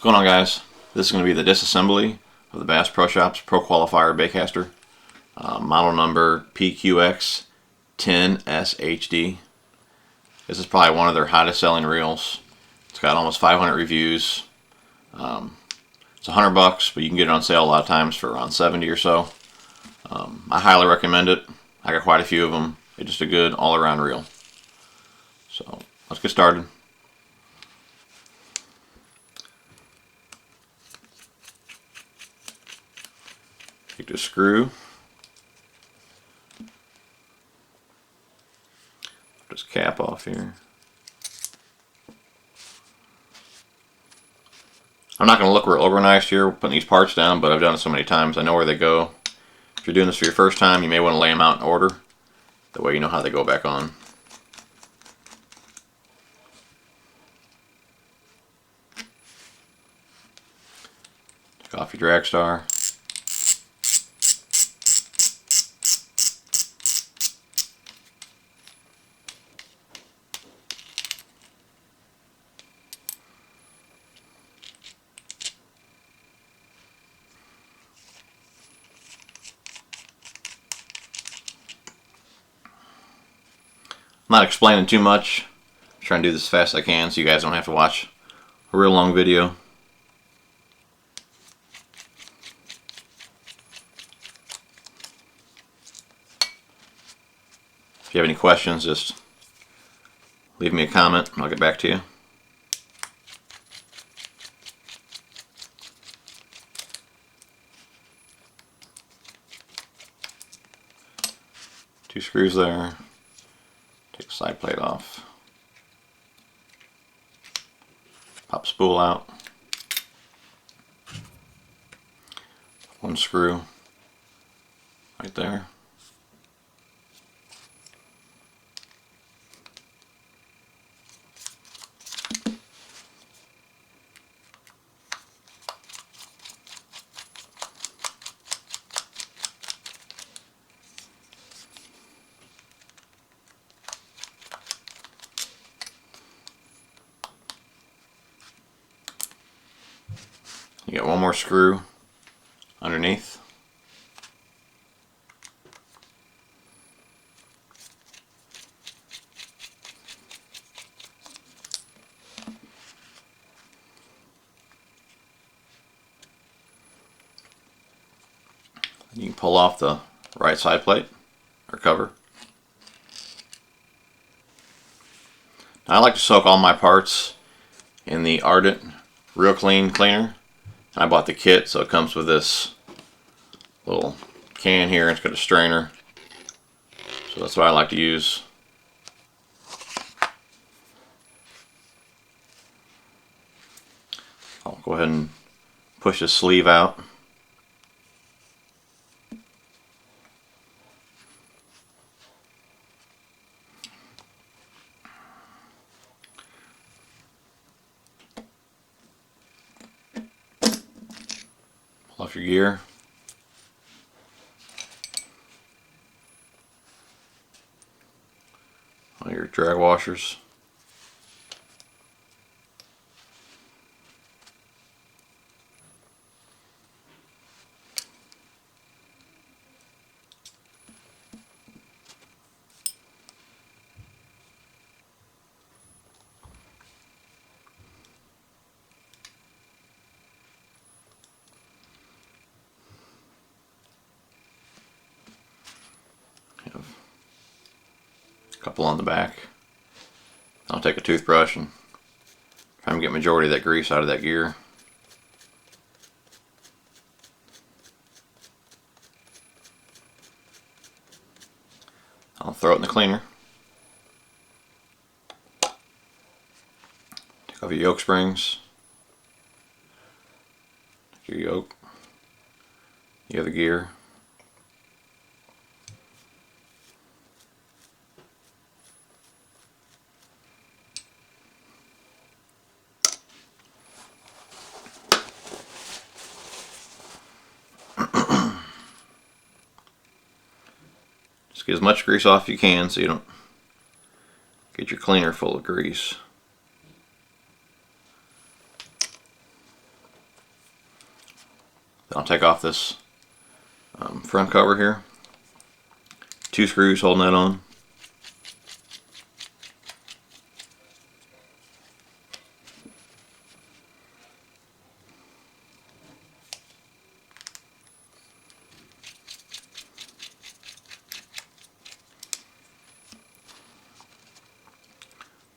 going on, guys? This is going to be the disassembly of the BassPro Shop's Pro Qualifier baitcaster, model number PQX10SHD. This is probably one of their hottest selling reels. It's got almost 500 reviews. It's $100, but you can get it on sale a lot of times for around 70 or so. I highly recommend it. I got quite a few of them. It's just a good all-around reel. So let's get started. Take the screw. Put this cap off here. I'm not going to look real organized here putting these parts down, but I've done it so many times I know where they go. If you're doing this for your first time, you may want to lay them out in order. That way you know how they go back on. Take off your drag star. I'm not explaining too much. I'm trying to do this as fast as I can so you guys don't have to watch a real long video. If you have any questions, just leave me a comment and I'll get back to you. Two screws there. Take the side plate off. Pop spool out. One screw right there. You got one more screw underneath. You can pull off the right side plate or cover. Now, I like to soak all my parts in the Ardent Real Clean cleaner. I bought the kit, so it comes with this little can here. It's got a strainer, so that's what I like to use. I'll go ahead and push the sleeve out. Pull off your gear. All your drag washers. Couple on the back. I'll take a toothbrush and try and get majority of that grease out of that gear. I'll throw it in the cleaner. Take off your yoke springs. Take your yoke. You have the gear. Just get as much grease off you can so you don't get your cleaner full of grease. I'll take off this front cover here. 2 screws holding that on.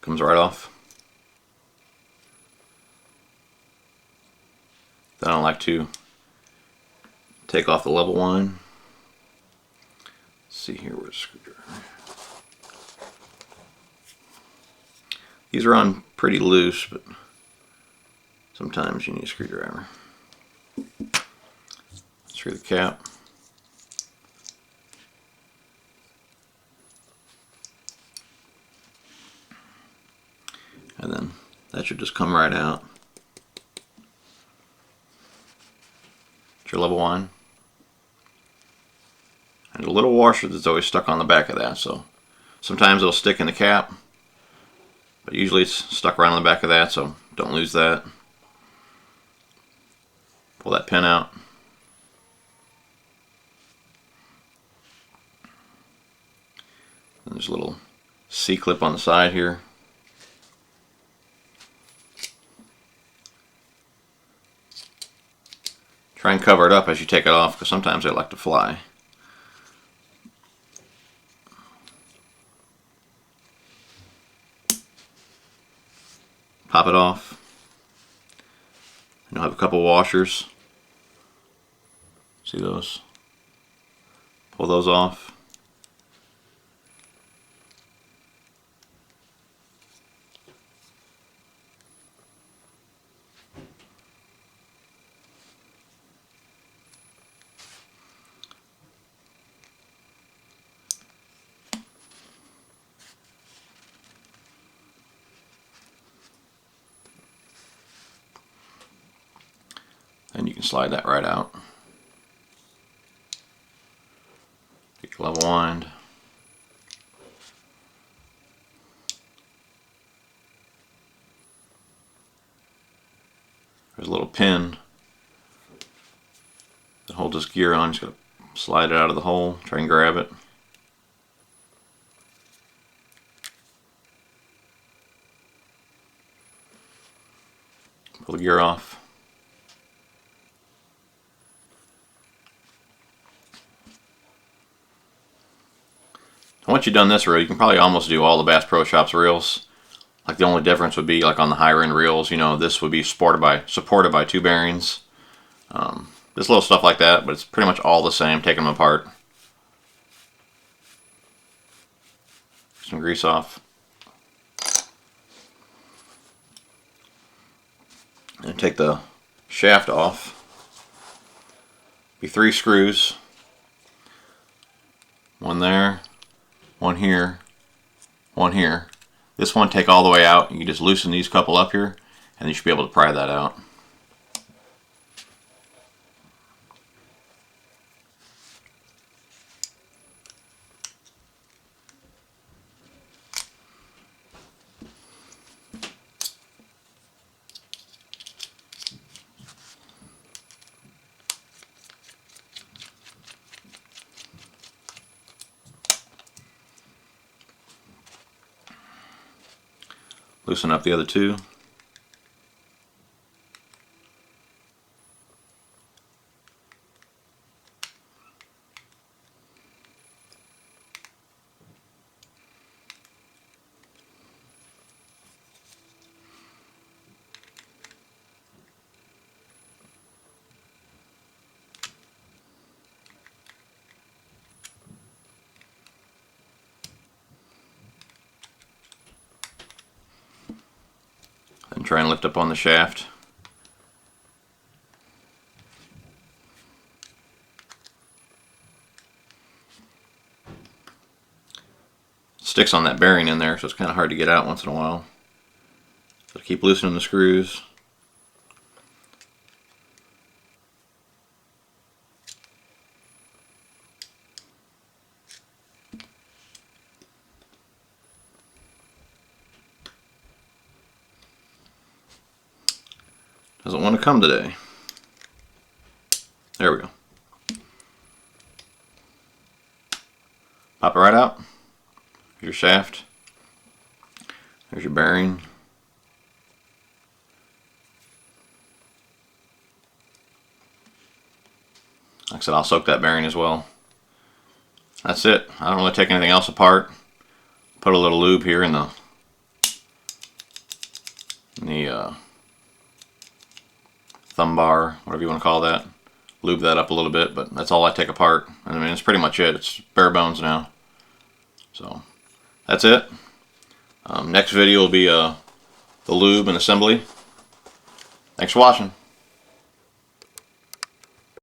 Comes right off. Then I like to take off the level line. Let's see here, where's the screwdriver? These are on pretty loose, but sometimes you need a screwdriver. Screw the cap. And then that should just come right out. It's your level line. And a little washer that's always stuck on the back of that, so sometimes it'll stick in the cap, but usually it's stuck right on the back of that, so don't lose that. Pull that pin out. And there's a little C-clip on the side here. Try and cover it up as you take it off, because sometimes they like to fly. Pop it off. You'll have a couple washers. See those? Pull those off. And you can slide that right out. Get your level wind. There's a little pin that holds this gear on. Just gotta slide it out of the hole, try and grab it. Pull the gear off. Once you've done this reel, you can probably almost do all the Bass Pro Shops reels. Like the only difference would be like on the higher end reels, you know, this would be supported by 2 bearings. Just little stuff like that, but it's pretty much all the same, taking them apart. Some grease off. And take the shaft off. Be 3 screws. One there. One here, one here. This one take all the way out. You can just loosen these couple up here, and you should be able to pry that out. Loosen up the other 2. And try and lift up on the shaft. It sticks on that bearing in there, so it's kind of hard to get out once in a while. So keep loosening the screws. Doesn't want to come today. There we go. Pop it right out. Here's your shaft. There's your bearing. Like I said, I'll soak that bearing as well. That's it. I don't really take anything else apart. Put a little lube here in the thumb bar, whatever you want to call that. Lube that up a little bit, but that's all I take apart. I mean, it's pretty much it. It's bare bones now. So that's it. Next video will be the lube and assembly. Thanks for watching.